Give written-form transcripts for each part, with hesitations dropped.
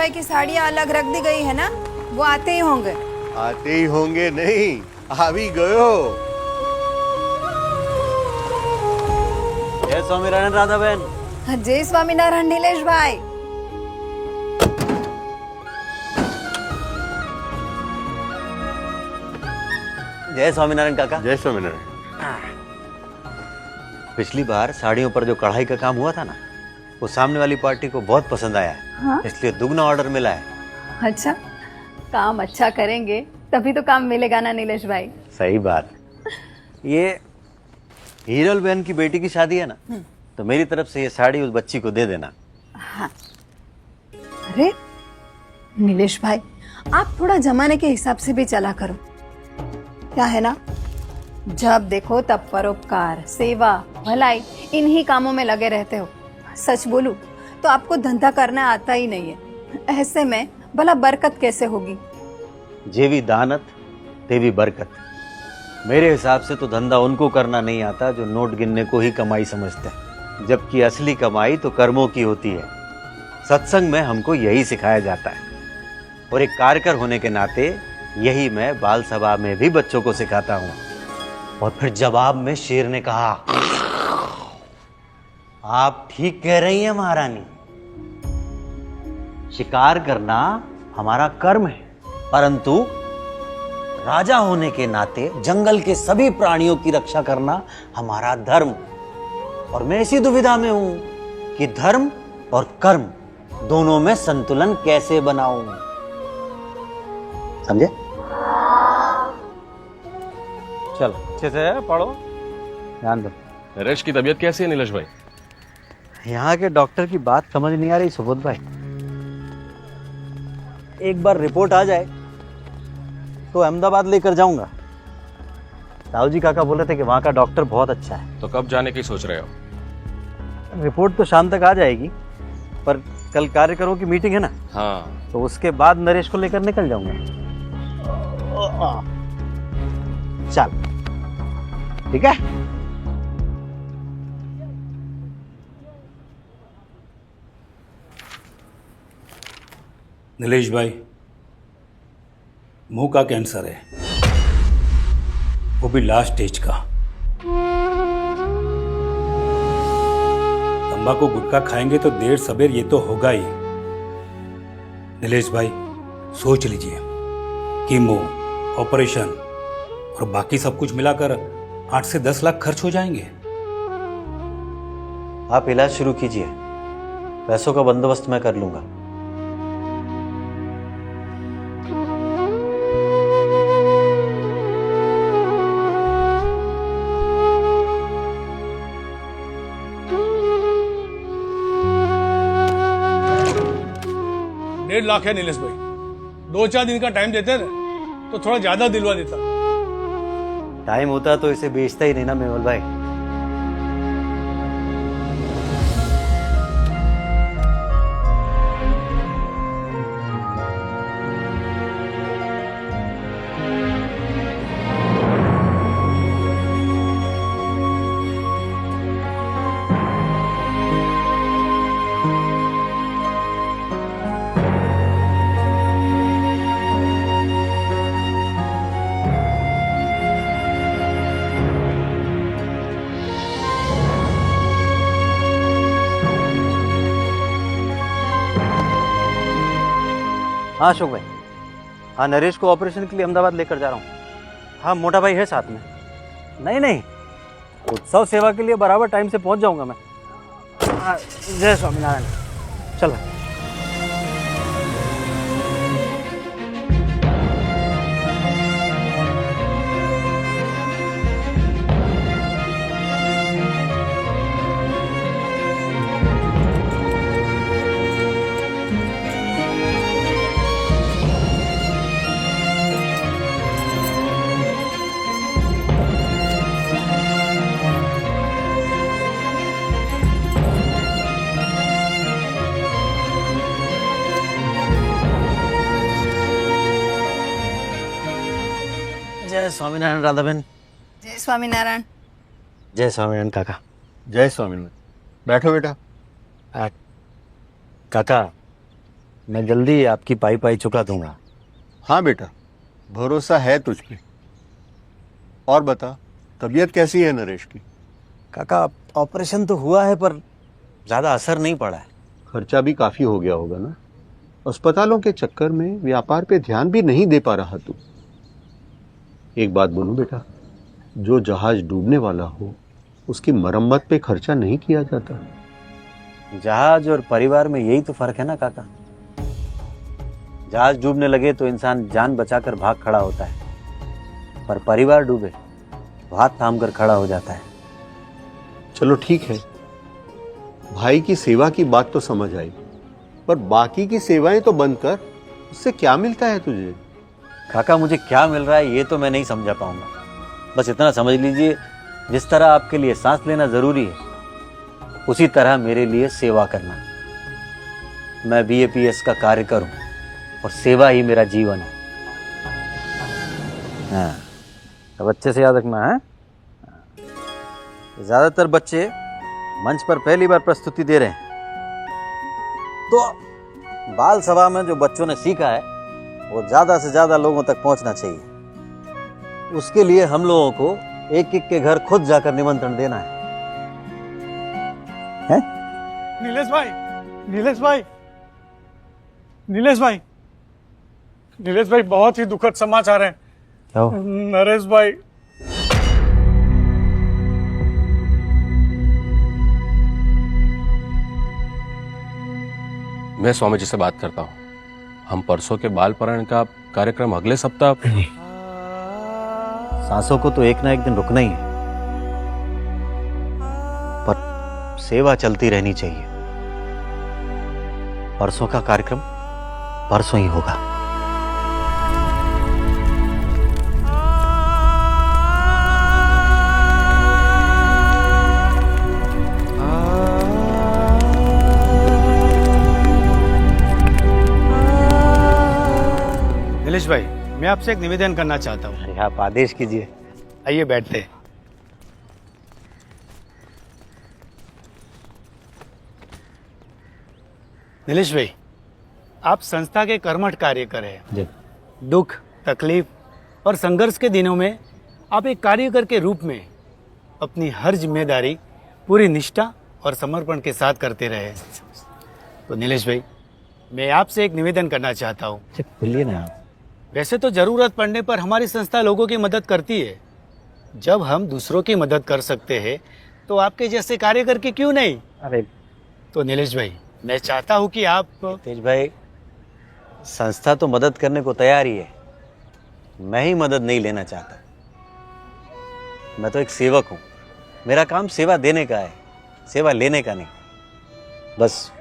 भाई की साड़ियाँ अलग रख दी गई है ना, वो आते ही होंगे। आते ही होंगे नहीं, आ भी गयो। जय स्वामीनारायण राधा बहन। जय स्वामीनारायण नीलेश भाई। जय स्वामीनारायण काका। जय स्वामीनारायण। पिछली बार साड़ियों पर जो कढ़ाई का काम हुआ था ना, वो सामने वाली पार्टी को बहुत पसंद आया है। हाँ? इसलिए दुगना ऑर्डर मिला है। अच्छा, काम अच्छा करेंगे तभी तो काम मिलेगा ना नीलेश भाई। सही बात। ये हीरल बहन की बेटी की शादी है ना, तो मेरी तरफ से ये साड़ी उस बच्ची को दे देना। हाँ। अरे नीलेश भाई, आप थोड़ा जमाने के हिसाब से भी चला करो। क्या है ना, जब देखो तब परोपकार, सेवा, भलाई, इन्हीं कामों में लगे रहते हो। सच बोलूं तो आपको धंधा करना आता ही नहीं है। ऐसे में भला बरकत कैसे होगी? जेवी दानत तेवी बरकत। मेरे हिसाब से तो धंधा उनको करना नहीं आता जो नोट गिनने को ही कमाई समझते हैं, जबकि असली कमाई तो कर्मों की होती है। सत्संग में हमको यही सिखाया जाता है, और एक कार्यकर होने के नाते यही मैं बाल सभा में भी बच्चों को सिखाता हूँ। और फिर जवाब में शेर ने कहा, आप ठीक कह रही हैं महारानी, शिकार करना हमारा कर्म है, परंतु राजा होने के नाते जंगल के सभी प्राणियों की रक्षा करना हमारा धर्म। और मैं इसी दुविधा में हूं कि धर्म और कर्म दोनों में संतुलन कैसे बनाऊं। समझे? चलो अच्छे से पढ़ो। ध्यान दो। नरेश की तबीयत कैसी है नीलेश भाई? यहाँ के डॉक्टर की बात समझ नहीं आ रही सुबोध भाई। एक बार रिपोर्ट आ जाए तो अहमदाबाद लेकर जाऊंगा। ताऊ जी काका बोले थे कि वहाँ का डॉक्टर बहुत अच्छा है। तो कब जाने की सोच रहे हो? रिपोर्ट तो शाम तक आ जाएगी, पर कल कार्यकरों की मीटिंग है ना, हाँ। तो उसके बाद नरेश को लेकर निकल जाऊंगा। चल ठीक है। नीलेश भाई, मुंह का कैंसर है, वो भी लास्ट स्टेज का। तंबाकू गुटखा खाएंगे तो देर सबेर ये तो होगा ही। नीलेश भाई सोच लीजिए, कीमो, ऑपरेशन और बाकी सब कुछ मिलाकर 8 से 10 लाख खर्च हो जाएंगे। आप इलाज शुरू कीजिए, पैसों का बंदोबस्त मैं कर लूंगा। डेढ़ लाख है नीलेश भाई, 2-4 दिन का टाइम देते ना तो थोड़ा ज्यादा दिलवा देता। टाइम होता तो इसे बेचता ही नहीं ना मेवल भाई। हाँ अशोक भाई, हाँ नरेश को ऑपरेशन के लिए अहमदाबाद लेकर जा रहा हूँ। हाँ मोटा भाई है साथ में। नहीं नहीं, उत्सव सेवा के लिए बराबर टाइम से पहुँच जाऊँगा मैं। हाँ, जय स्वामीनारायण। चल भाई। जय स्वामीनारायण राधा बहन। जय स्वामीनारायण। जय स्वामीनारायण काका। जय स्वामीनारायण। बैठो बेटा। काका, मैं जल्दी आपकी पाई पाई चुका दूंगा। हाँ बेटा, भरोसा है तुझ पे। और बता, तबीयत कैसी है नरेश की? काका ऑपरेशन तो हुआ है पर ज़्यादा असर नहीं पड़ा है। खर्चा भी काफी हो गया होगा ना? अस्पतालों के चक्कर में व्यापार पे ध्यान भी नहीं दे पा रहा तू। एक बात बोलूं बेटा, जो जहाज डूबने वाला हो उसकी मरम्मत पे खर्चा नहीं किया जाता। जहाज और परिवार में यही तो फर्क है ना काका। जहाज डूबने लगे तो इंसान जान बचाकर भाग खड़ा होता है, पर परिवार डूबे तो हाथ थाम कर खड़ा हो जाता है। चलो ठीक है, भाई की सेवा की बात तो समझ आई, पर बाकी की सेवाएं तो बंद कर। उससे क्या मिलता है तुझे? काका मुझे क्या मिल रहा है ये तो मैं नहीं समझा पाऊंगा। बस इतना समझ लीजिए, जिस तरह आपके लिए सांस लेना जरूरी है उसी तरह मेरे लिए सेवा करना। मैं BAPS का कार्य करूं और सेवा ही मेरा जीवन है। हाँ, अब अच्छे से याद रखना है। ज्यादातर बच्चे मंच पर पहली बार प्रस्तुति दे रहे हैं, तो बाल सभा में जो बच्चों ने सीखा है वो ज्यादा से ज्यादा लोगों तक पहुंचना चाहिए। उसके लिए हम लोगों को एक एक के घर खुद जाकर निमंत्रण देना है। नीलेश भाई, नीलेश भाई, नीलेश भाई, नीलेश भाई, बहुत ही दुखद समाचार है। क्या हो? नरेश भाई, मैं स्वामी जी से बात करता हूँ। हम परसों के बाल परण का कार्यक्रम अगले सप्ताह। सांसों को तो एक ना एक दिन रुकना ही है, पर सेवा चलती रहनी चाहिए। परसों का कार्यक्रम परसों ही होगा। नीलेश भाई, मैं आपसे एक निवेदन करना चाहता हूँ। अरे आप आदेश कीजिए। आइए बैठते हैं। नीलेश भाई, आप संस्था के कर्मठ कार्य कर रहे हैं। जी। दुख, तकलीफ और संघर्ष के दिनों में आप एक कार्यकर के रूप में अपनी हर जिम्मेदारी पूरी निष्ठा और समर्पण के साथ करते रहे। तो नीलेश भाई, मैं आपसे एक निवेदन करना चाहता हूँ। बोलिए ना आप। वैसे तो जरूरत पड़ने पर हमारी संस्था लोगों की मदद करती है। जब हम दूसरों की मदद कर सकते हैं तो आपके जैसे कार्य करके क्यों नहीं। अरे तो नीलेश भाई, मैं चाहता हूँ कि आप तेज भाई, संस्था तो मदद करने को तैयार ही है, मैं ही मदद नहीं लेना चाहता। मैं तो एक सेवक हूँ, मेरा काम सेवा देने का है, सेवा लेने का नहीं। बस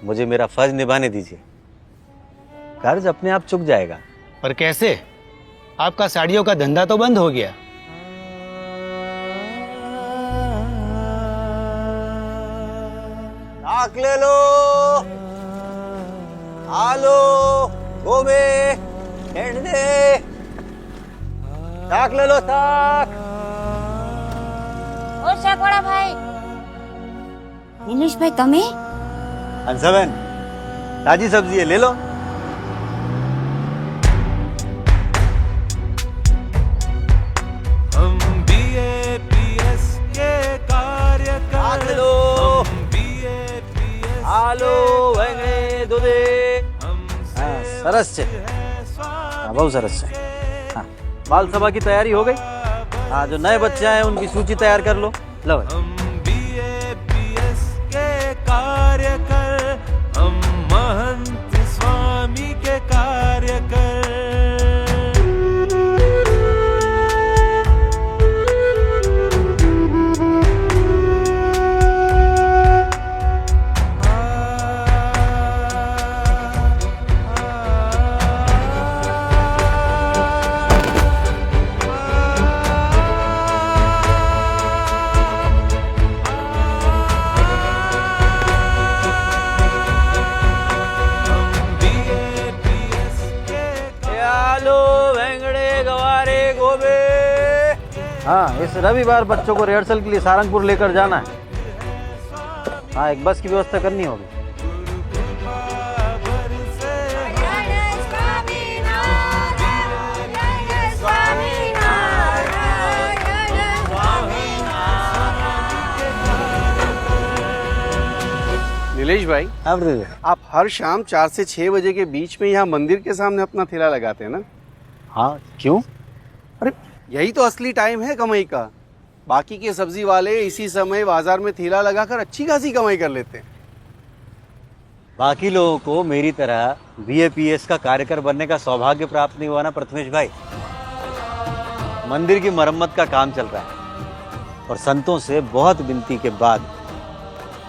मुझे मेरा फर्ज निभाने दीजिए, कर्ज अपने आप चुक जाएगा। पर कैसे? आपका साड़ियों का धंधा तो बंद हो गया। ताक ले लो, आलो, गोबे, दे, ताक ले लो, ताक। ઓ શાકવાળા ભાઈ, દિનેશ ભાઈ તમે? हंसबेन, ताजी सब्जी है, ले लो। हम BAPS के कार्यकर, ले लो, BAPS आलो, वेंगड़े, दूधे। हाँ, सरस છે। हाँ, बहुत सरस છે। हाँ, बाल सभा की तैयारी हो गई। हाँ, जो नए बच्चे आए उनकी सूची तैयार कर लो। लो भाई। हम BAPS के कार्यकर, हम महंत स्वामी के कार्यकर। हाँ, इस रविवार बच्चों को रिहर्सल के लिए सारंगपुर लेकर जाना है। हाँ, एक बस की व्यवस्था करनी होगी। नीलेश भाई, हाँ ब्रदर। आप हर शाम 4 से 6 बजे के बीच में यहाँ मंदिर के सामने अपना ठेला लगाते हैं ना? हाँ, क्यों? अरे यही तो असली टाइम है कमाई का। बाकी के सब्जी वाले इसी समय बाजार में ठेला लगाकर अच्छी खासी कमाई कर लेते हैं। बाकी लोगों को मेरी तरह VAPS का कार्यकर बनने का सौभाग्य प्राप्त नहीं हुआ ना प्रथमेश भाई। मंदिर की मरम्मत का काम चल रहा है और संतों से बहुत विनती के बाद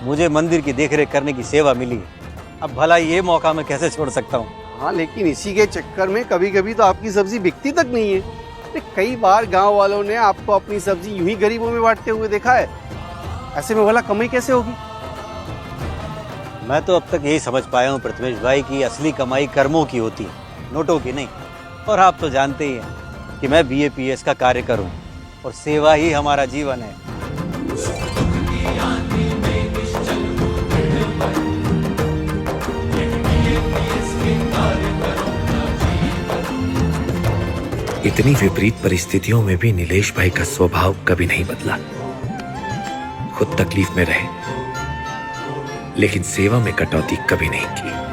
मुझे मंदिर की देखरेख करने की सेवा मिली है। अब भला ये मौका मैं कैसे छोड़ सकता हूँ? हाँ, लेकिन इसी के चक्कर में कभी कभी तो आपकी सब्जी बिकती तक नहीं है। अरे कई बार गांव वालों ने आपको अपनी सब्जी यूं ही गरीबों में बांटते हुए देखा है। ऐसे में भला कमाई कैसे होगी? मैं तो अब तक यही समझ पाया हूँ प्रथमेश भाई की असली कमाई कर्मों की होती है, नोटों की नहीं। और आप तो जानते ही हैं कि मैं VAPS का कार्य करूँ और सेवा ही हमारा जीवन है। इतनी विपरीत परिस्थितियों में भी नीलेश भाई का स्वभाव कभी नहीं बदला। खुद तकलीफ में रहे लेकिन सेवा में कटौती कभी नहीं की।